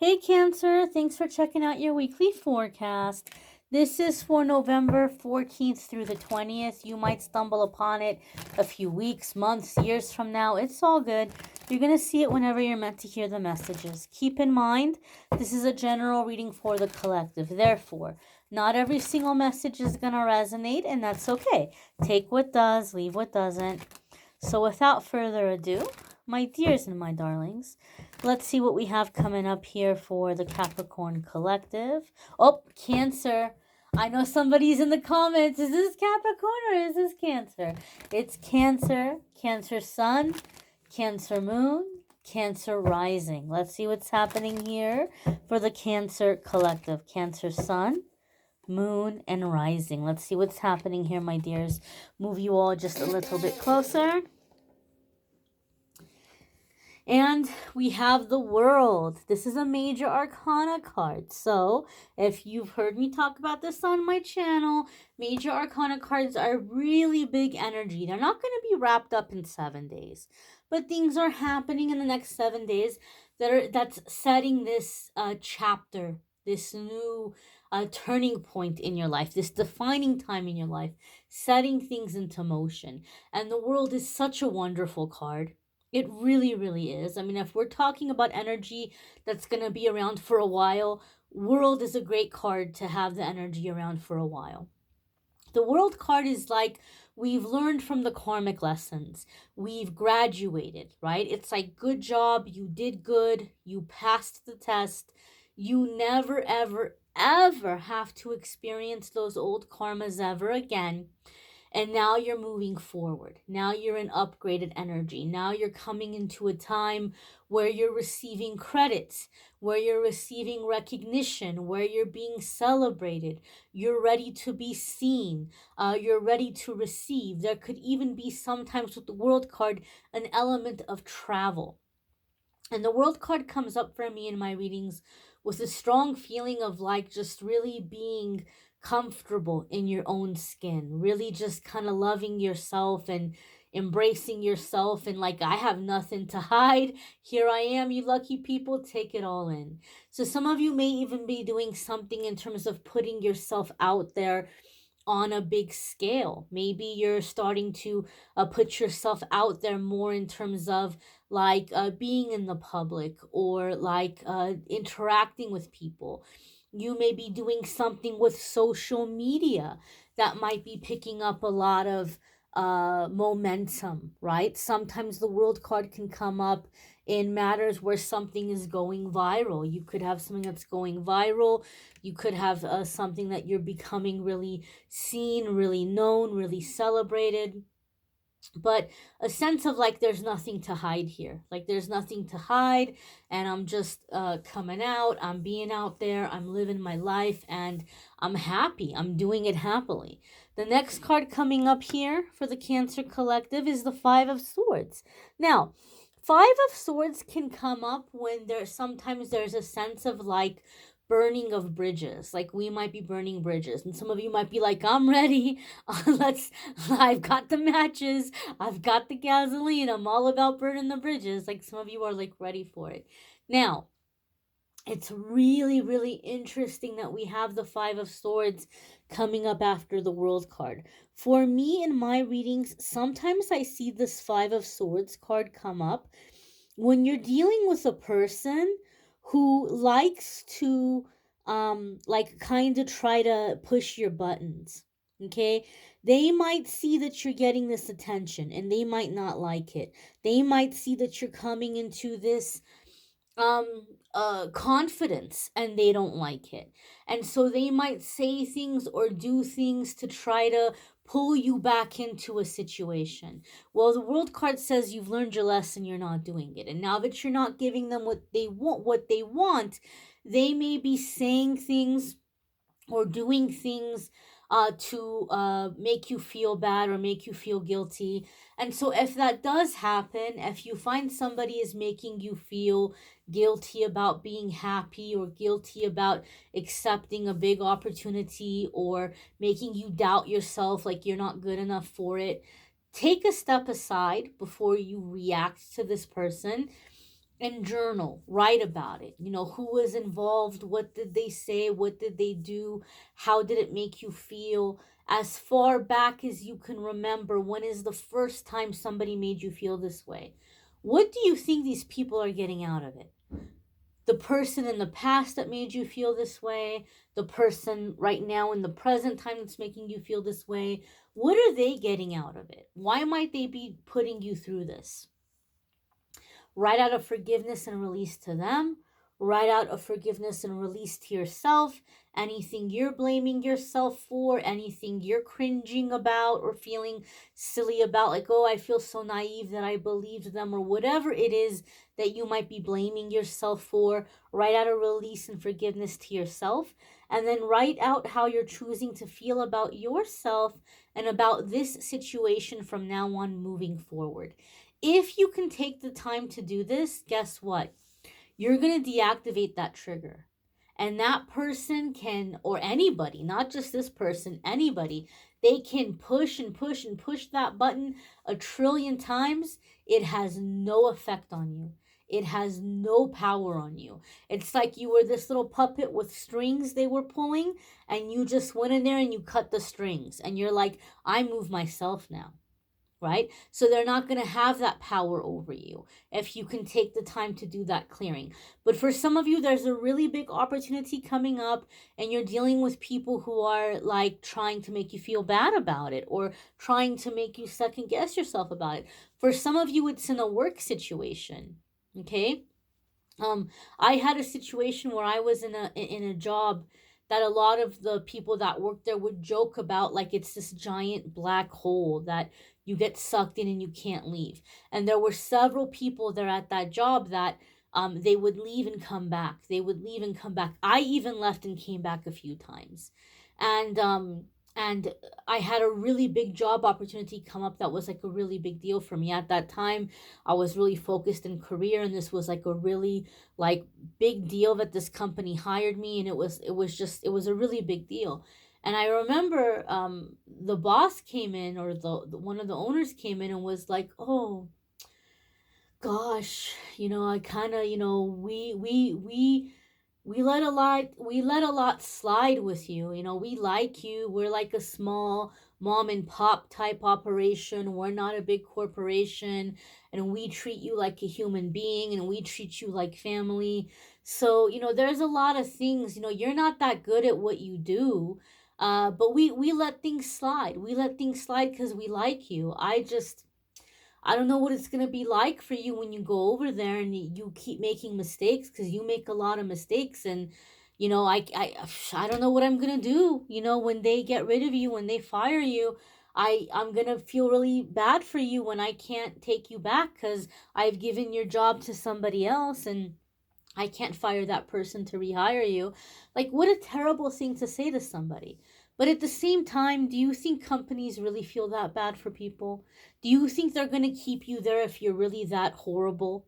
Hey Cancer, thanks for checking out your weekly forecast. This is for November 14th through the 20th. You might stumble upon it a few weeks, months, years from now. It's all good. You're going to see it whenever you're meant to hear the messages. Keep in mind, this is a general reading for the collective. Therefore, not every single message is going to resonate, and that's okay. Take what does, leave what doesn't. So without further ado, my dears and my darlings, let's see what we have coming up here for the Capricorn Collective. Oh, Cancer. I know somebody's in the comments. Is this Capricorn or is this Cancer? It's Cancer, Cancer Sun, Cancer Moon, Cancer Rising. Let's see what's happening here for the Cancer Collective. Cancer Sun, Moon, and Rising. Let's see what's happening here, my dears. Move you all just a little bit closer. And we have the World. This is a major arcana card. So if you've heard me talk about this on my channel, major arcana cards are really big energy. They're not going to be wrapped up in 7 days, but things are happening in the next 7 days that's setting this chapter, this new turning point in your life, this defining time in your life, setting things into motion. And the World is such a wonderful card. It really, really is. I mean, if we're talking about energy that's going to be around for a while, World is a great card to have the energy around for a while. The World card is like we've learned from the karmic lessons. We've graduated, right? It's like, good job. You did good. You passed the test. You never, ever, ever have to experience those old karmas ever again. And now you're moving forward. Now you're in upgraded energy. Now you're coming into a time where you're receiving credits, where you're receiving recognition, where you're being celebrated. You're ready to be seen. You're ready to receive. There could even be sometimes with the World card an element of travel. And the World card comes up for me in my readings with a strong feeling of like just really being comfortable in your own skin, really just kind of loving yourself and embracing yourself, and like, I have nothing to hide. Here I am, you lucky people, take it all in. So some of you may even be doing something in terms of putting yourself out there on a big scale. Maybe you're starting to put yourself out there more in terms of like being in the public, or like interacting with people. You may be doing something with social media that might be picking up a lot of momentum, right? Sometimes the World card can come up in matters where something is going viral. You could have something that's going viral. You could have something that you're becoming really seen, really known, really celebrated. But a sense of like, there's nothing to hide here. Like, there's nothing to hide, and I'm just coming out. I'm being out there. I'm living my life, and I'm happy. I'm doing it happily. The next card coming up here for the Cancer Collective is the Five of Swords. Now, Five of Swords can come up when there's a sense of like burning of bridges. Like, we might be burning bridges, and some of you might be like, I'm ready. I've got the matches, I've got the gasoline, I'm all about burning the bridges. Like, some of you are like ready for it. Now, it's really, really interesting that we have the Five of Swords coming up after the World card. For me, in my readings, sometimes I see this Five of Swords card come up when you're dealing with a person who likes to like kind of try to push your buttons. Okay, they might see that you're getting this attention and they might not like it. They might see that you're coming into this confidence and they don't like it, and so they might say things or do things to try to pull you back into a situation. Well, the World card says you've learned your lesson, you're not doing it, and now that you're not giving them what they want, they may be saying things or doing things to make you feel bad or make you feel guilty. And so, if that does happen, if you find somebody is making you feel guilty about being happy, or guilty about accepting a big opportunity, or making you doubt yourself, like you're not good enough for it, take a step aside before you react to this person and journal, write about it. Who was involved, what did they say, what did they do, how did it make you feel? As far back as you can remember, when is the first time somebody made you feel this way? What do you think these people are getting out of it? The person in the past that made you feel this way, the person right now in the present time that's making you feel this way, what are they getting out of it? Why might they be putting you through this? Write out of forgiveness and release to them. Write out of forgiveness and release to yourself. Anything you're blaming yourself for, anything you're cringing about or feeling silly about, like, oh, I feel so naive that I believed them, or whatever it is that you might be blaming yourself for. Write out a release and forgiveness to yourself. And then write out how you're choosing to feel about yourself and about this situation from now on moving forward. If you can take the time to do this, guess what? You're going to deactivate that trigger. And that person can, or anybody, not just this person, anybody, they can push and push and push that button a trillion times. It has no effect on you. It has no power on you. It's like you were this little puppet with strings they were pulling, and you just went in there and you cut the strings. And you're like, I move myself now. Right? So they're not going to have that power over you if you can take the time to do that clearing. But for some of you, there's a really big opportunity coming up, and you're dealing with people who are like trying to make you feel bad about it, or trying to make you second guess yourself about it. For some of you, it's in a work situation. Okay. I had a situation where I was in a job that a lot of the people that work there would joke about, like it's this giant black hole that you get sucked in and you can't leave. And there were several people there at that job that they would leave and come back. They would leave and come back. I even left and came back a few times. And I had a really big job opportunity come up that was like a really big deal for me. At that time, I was really focused in career, and this was like a really like big deal that this company hired me, and it was a really big deal. And I remember the boss came in, or the one of the owners came in and was like, "Oh gosh, I kind of, we let a lot slide with you. We like you. We're like a small mom and pop type operation. We're not a big corporation, and we treat you like a human being, and we treat you like family. So, there's a lot of things, you're not that good at what you do. But we let things slide. We let things slide because we like you. I don't know what it's going to be like for you when you go over there and you keep making mistakes, because you make a lot of mistakes. And, I don't know what I'm going to do, when they get rid of you, when they fire you. I'm going to feel really bad for you when I can't take you back, because I've given your job to somebody else, and I can't fire that person to rehire you. Like, what a terrible thing to say to somebody. But at the same time, do you think companies really feel that bad for people? Do you think they're going to keep you there if you're really that horrible?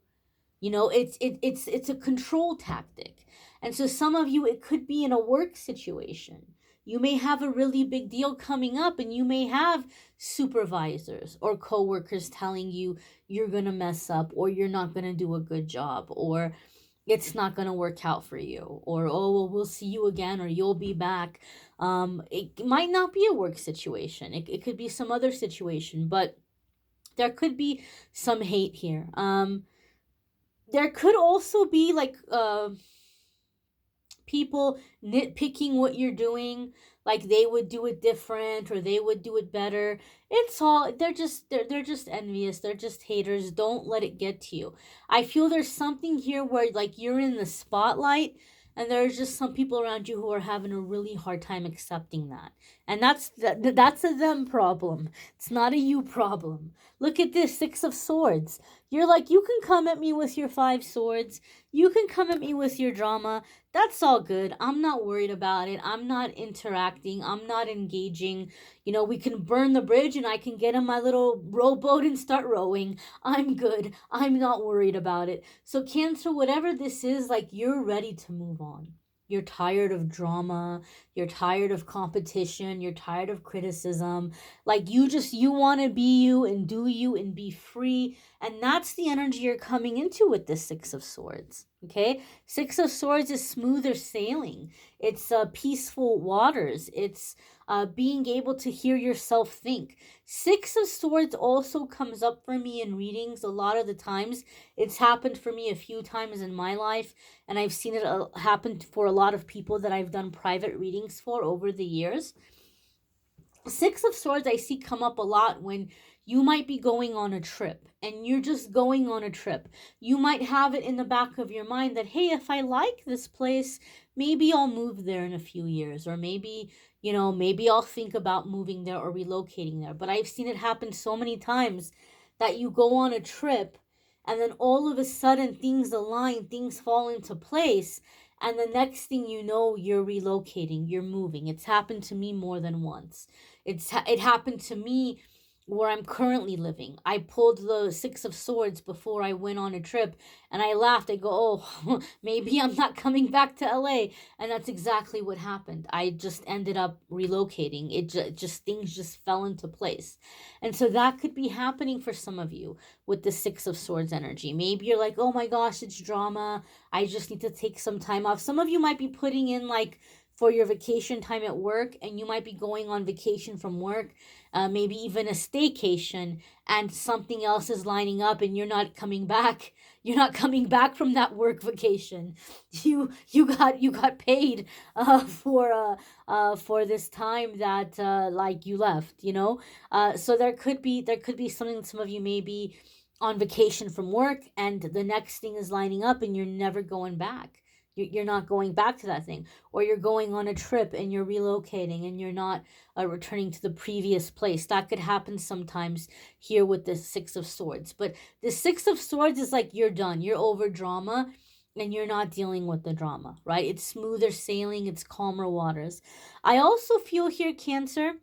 It's a control tactic. And so some of you, it could be in a work situation. You may have a really big deal coming up, and you may have supervisors or coworkers telling you you're going to mess up, or you're not going to do a good job, or it's not going to work out for you, or oh well, we'll see you again, or you'll be back. It might not be a work situation. It could be some other situation, but there could be some hate here. There could also be like people nitpicking what you're doing, like they would do it different or they would do it better. It's all, they're just envious, they're just haters. Don't let it get to you. I feel there's something here where like you're in the spotlight, and there's just some people around you who are having a really hard time accepting that. And that's a them problem. It's not a you problem. Look at this 6 of Swords. You're like, you can come at me with your 5 swords, you can come at me with your drama. That's all good. I'm not worried about it. I'm not interacting. I'm not engaging. We can burn the bridge, and I can get in my little rowboat and start rowing. I'm good. I'm not worried about it. So, Cancer, whatever this is, like, you're ready to move on. You're tired of drama. You're tired of competition. You're tired of criticism. Like, you want to be you and do you and be free And that's the energy you're coming into with this Six of Swords. Okay? Six of Swords is smoother sailing. It's peaceful waters. It's being able to hear yourself think. Six of Swords also comes up for me in readings a lot of the times. It's happened for me a few times in my life, and I've seen it happen for a lot of people that I've done private readings for over the years. Six of Swords I see come up a lot when you might be going on a trip and you're just going on a trip. You might have it in the back of your mind that, hey, if I like this place, maybe I'll move there in a few years, or maybe, maybe I'll think about moving there or relocating there. But I've seen it happen so many times that you go on a trip and then all of a sudden things align, things fall into place. And the next thing you know, you're relocating, you're moving. It's happened to me more than once. It happened to me where I'm currently living. I pulled the Six of Swords before I went on a trip, and I laughed. I go, oh, maybe I'm not coming back to LA. And that's exactly what happened. I just ended up relocating. Just things just fell into place. And so that could be happening for some of you with the Six of Swords energy. Maybe you're like, oh my gosh, it's drama. I just need to take some time off. Some of you might be putting in like for your vacation time at work, and you might be going on vacation from work, maybe even a staycation, and something else is lining up and you're not coming back. You're not coming back from that work vacation. You got paid for this time that like you left, so there could be something. Some of you may be on vacation from work and the next thing is lining up and you're never going back. You're not going back to that thing, or you're going on a trip and you're relocating and you're not returning to the previous place. That could happen sometimes here with the Six of Swords. But the Six of Swords is like you're done. You're over drama and you're not dealing with the drama, right? It's smoother sailing. It's calmer waters. I also feel here, Cancer,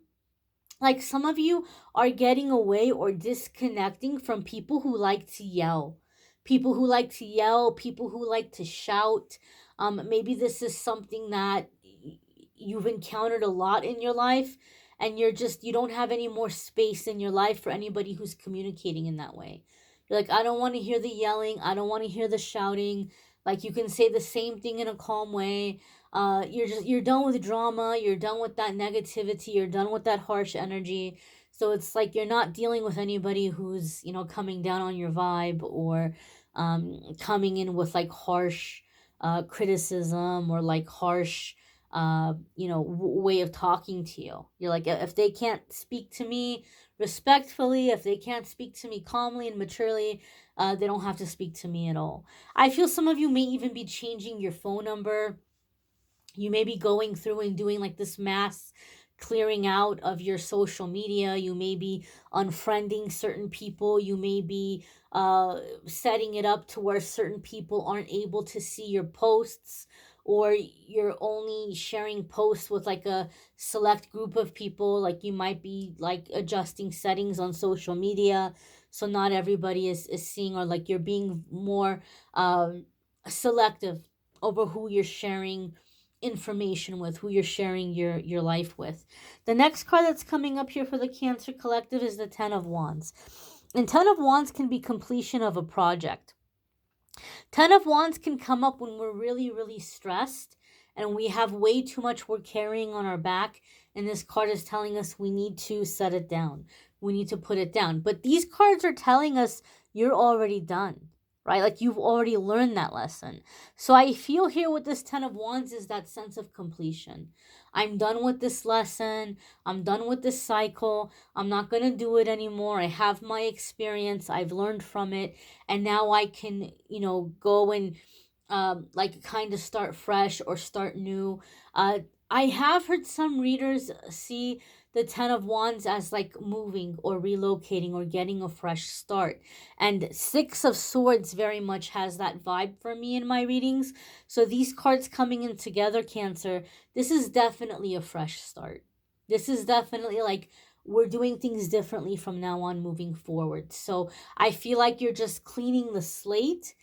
like some of you are getting away or disconnecting from people who like to yell. People who like to yell, people who like to shout. Maybe this is something that you've encountered a lot in your life, and you don't have any more space in your life for anybody who's communicating in that way. You're like, I don't want to hear the yelling. I don't want to hear the shouting. Like, you can say the same thing in a calm way. You're done with drama. You're done with that negativity. You're done with that harsh energy. So it's like you're not dealing with anybody who's, coming down on your vibe, or coming in with like harsh criticism, or like harsh way of talking to you. You're like, if they can't speak to me respectfully, if they can't speak to me calmly and maturely, they don't have to speak to me at all. I feel some of you may even be changing your phone number. You may be going through and doing like this mass clearing out of your social media. You may be unfriending certain people. You may be setting it up to where certain people aren't able to see your posts, or you're only sharing posts with like a select group of people. Like, you might be like adjusting settings on social media so not everybody is seeing, or like you're being more selective over who you're sharing information with, who you're sharing your life with. The next card that's coming up here for the Cancer Collective is the Ten of Wands. And Ten of Wands can be completion of a project. Ten of Wands can come up when we're really, really stressed and we have way too much we're carrying on our back. And this card is telling us we need to set it down. We need to put it down. But these cards are telling us you're already done, right? Like, you've already learned that lesson. So I feel here with this Ten of Wands is that sense of completion. I'm done with this lesson. I'm done with this cycle. I'm not going to do it anymore. I have my experience. I've learned from it. And now I can, go and like kind of start fresh or start new. I have heard some readers see the Ten of Wands as like moving or relocating or getting a fresh start. And Six of Swords very much has that vibe for me in my readings. So these cards coming in together, Cancer, this is definitely a fresh start. This is definitely like we're doing things differently from now on moving forward. So I feel like you're just cleaning the slate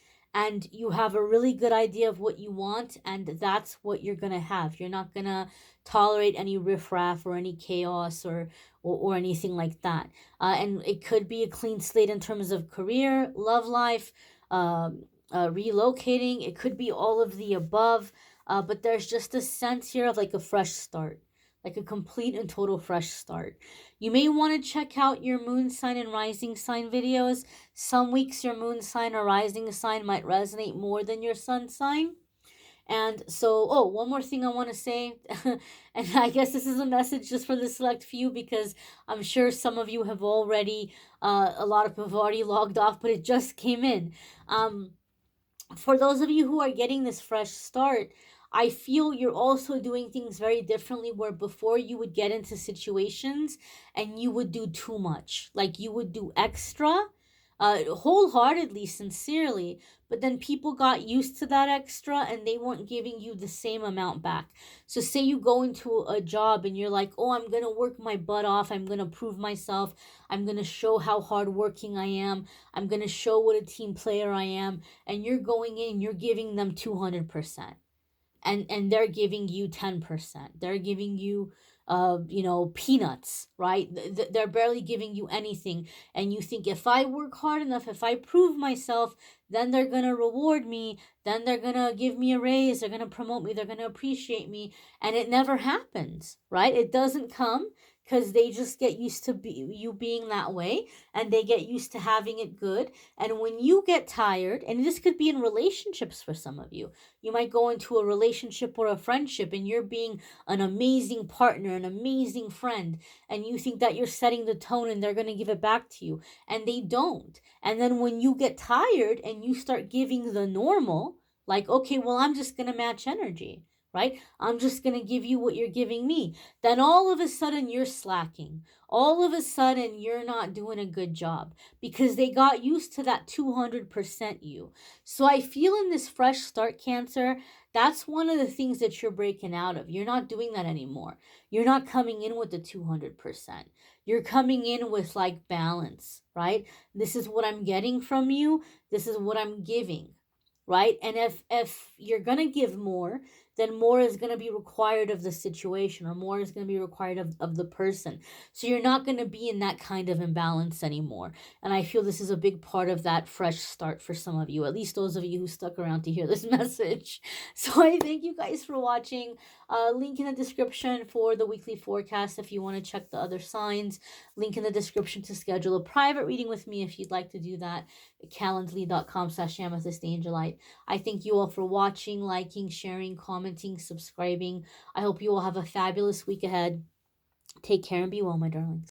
and you have a really good idea of what you want, and that's what you're gonna have. You're not gonna tolerate any riffraff or any chaos or anything like that. And it could be a clean slate in terms of career, love life, relocating. It could be all of the above. But there's just a sense here of like a fresh start, like a complete and total fresh start. You may want to check out your moon sign and rising sign videos. Some weeks your moon sign or rising sign might resonate more than your sun sign. And so, oh, one more thing I want to say, and I guess this is a message just for the select few because I'm sure some of you have already, a lot of people have already logged off, but it just came in. Um, for those of you who are getting this fresh start, I feel you're also doing things very differently where before you would get into situations and you would do too much. Like you would do extra, wholeheartedly, sincerely, but then people got used to that extra and they weren't giving you the same amount back. So say you go into a job and you're like, oh, I'm going to work my butt off. I'm going to prove myself. I'm going to show how hardworking I am. I'm going to show what a team player I am. And you're going in, you're giving them 200%. And they're giving you 10%. They're giving you peanuts, right? They're barely giving you anything. And you think, if I work hard enough, if I prove myself, then they're going to reward me, then they're going to give me a raise, they're going to promote me, they're going to appreciate me. And it never happens, right? It doesn't come because they just get used to you being that way, and they get used to having it good. And when you get tired, and this could be in relationships for some of you, you might go into a relationship or a friendship and you're being an amazing partner, an amazing friend, and you think that you're setting the tone and they're going to give it back to you, and they don't. And then when you get tired and you start giving the normal, like, okay, well, I'm just going to match energy, right? I'm just going to give you what you're giving me. Then all of a sudden you're slacking. All of a sudden you're not doing a good job because they got used to that 200% you. So I feel in this fresh start, Cancer, that's one of the things that you're breaking out of. You're not doing that anymore. You're not coming in with the 200%. You're coming in with like balance, right? This is what I'm getting from you. This is what I'm giving, right? And if you're going to give more, then more is going to be required of the situation, or more is going to be required of the person. So you're not going to be in that kind of imbalance anymore. And I feel this is a big part of that fresh start for some of you, at least those of you who stuck around to hear this message. So I thank you guys for watching. Link in the description for the weekly forecast if you want to check the other signs. Link in the description to schedule a private reading with me if you'd like to do that. Calendly.com/amethystangelite. I thank you all for watching, liking, sharing, commenting, subscribing. I hope you all have a fabulous week ahead. Take care and be well, my darlings.